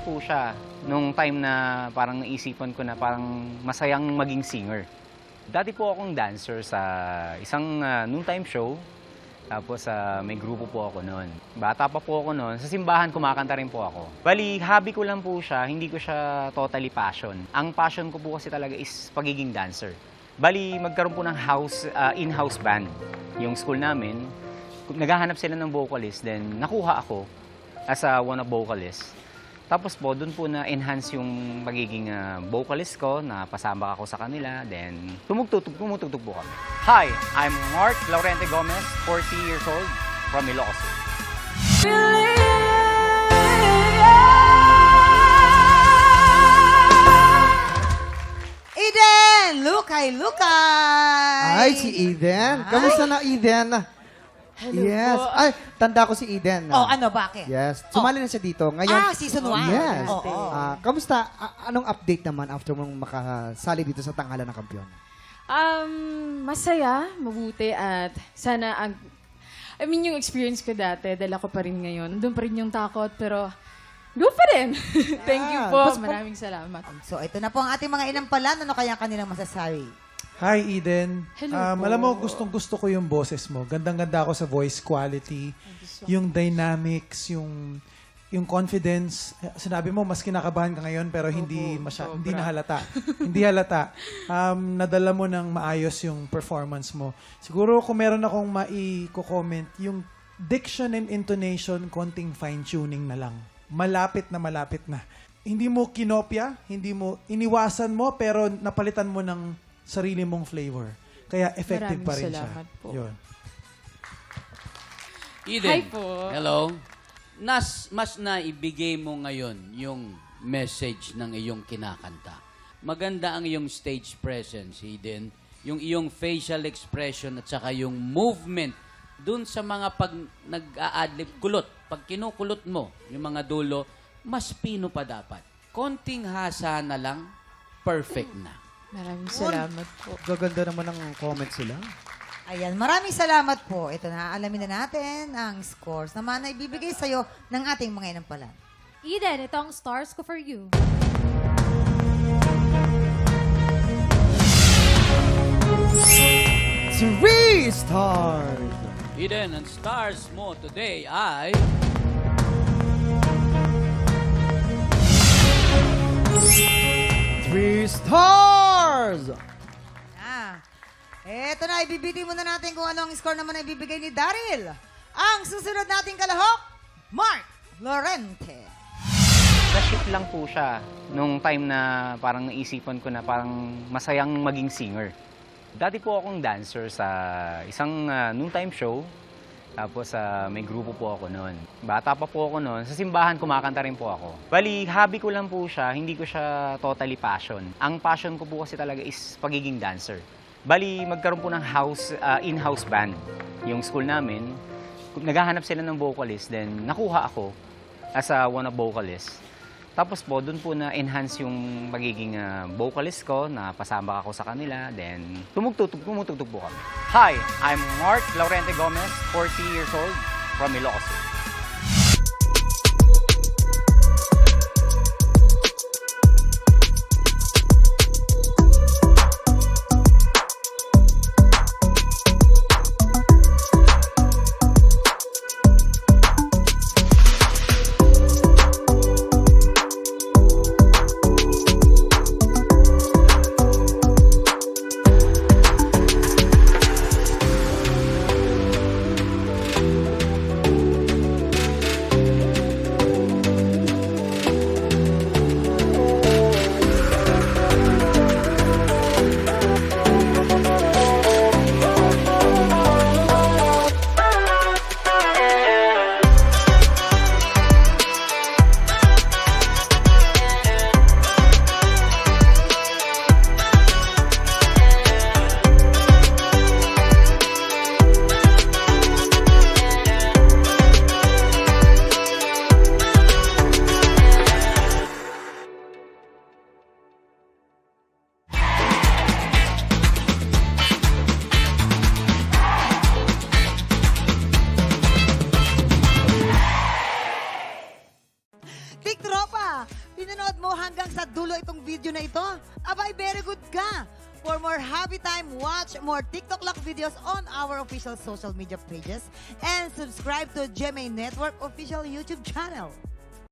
po siya nung time na parang naisipan ko na parang masayang maging singer. Dati po akong dancer sa isang noontime show. Tapos may grupo po ako noon. Bata pa po ako noon. Sa simbahan kumakanta rin po ako. Bali, hobby ko lang po siya. Hindi ko siya totally passion. Ang passion ko po kasi talaga is pagiging dancer. Bali, magkaroon po ng in-house band. Yung school namin, naghahanap sila ng vocalist. Then, nakuha ako as one of vocalist. Tapos po, doon po na-enhance yung pagiging vocalist ko, na pasama ako sa kanila, then tumutugtog po kami. Hi, I'm Mark Laurente Gomez, 40 years old, from Ilocos Sur. Eden! Lukay! Ay, si Eden. Kamusta na, Eden? Hello Yes. po. Ay, tanda ko si Eden. Oh, ano, bakit? Yes. Sumali na siya dito. Ngayon, Season 1. Yes. Oo. Kamusta? Anong update naman after mong makasali dito sa Tanghalan ng Kampiyon? Masaya, mabuti, at sana yung experience ko dati, dala ko pa rin ngayon. Doon pa rin yung takot, pero go pa rin. Thank you po. Maraming salamat. So, ito na po ang ating mga inampalan. Ano kaya kanilang masasabi? Hi, Eden. Hello po. Alam mo, gustong-gusto ko yung boses mo. Gandang-ganda ako sa voice quality, yung dynamics, yung confidence. Sinabi mo, mas kinakabahan ka ngayon, pero hindi nahalata. Hindi halata. Nadala mo ng maayos yung performance mo. Siguro kung meron akong mai-comment, yung diction and intonation, konting fine-tuning na lang. Malapit na. Hindi mo kinopya, iniwasan mo, pero napalitan mo ng sarili mong flavor. Kaya effective Maraming pa rin siya. salamat po. Yun. Eden, Hi po. hello. Mas na ibigay mo ngayon yung message ng iyong kinakanta. Maganda ang iyong stage presence, Eden. Yung iyong facial expression at saka yung movement dun sa mga pag nag-a-adlib kulot. Pag kinukulot mo yung mga dulo, mas pino pa dapat. Konting hasa na lang, perfect na. Maraming salamat po. Gaganda naman ang comment sila. Ayan, maraming salamat po. Ito na, alamin na natin ang scores naman na ibibigay sa'yo ng ating mga inampalan. Eden, ito ang stars ko for you. Three stars! Eden, ang stars mo today ay... Three stars! Ito na, ibibigay muna natin kung ano ang score naman na ibibigay ni Daryl. Ang susunod nating kalahok, Mark Lorente. Na-ship lang po siya nung time na parang naisipan ko na parang masayang maging singer. Dati po akong dancer sa isang noontime show. Tapos may grupo po ako noon. Bata pa po ako noon. Sa simbahan kumakanta rin po ako. Bali, hobby ko lang po siya. Hindi ko siya totally passion. Ang passion ko po kasi talaga is pagiging dancer. Bali, magkaroon po ng in-house band. Yung school namin, naghahanap sila ng vocalist. Then, nakuha ako as one of vocalist. Tapos po, doon po na-enhance yung pagiging vocalist ko, na pasama ako sa kanila. Then, tumutugtog po kami. Hi, I'm Mark Laurente Gomez, 40 years old, from Ilocos Sur. pinanood mo hanggang sa dulo itong video na ito, abay, very good ka. For more happy time, watch more TikTok Lock videos on our official social media pages and subscribe to GMA Network official YouTube channel.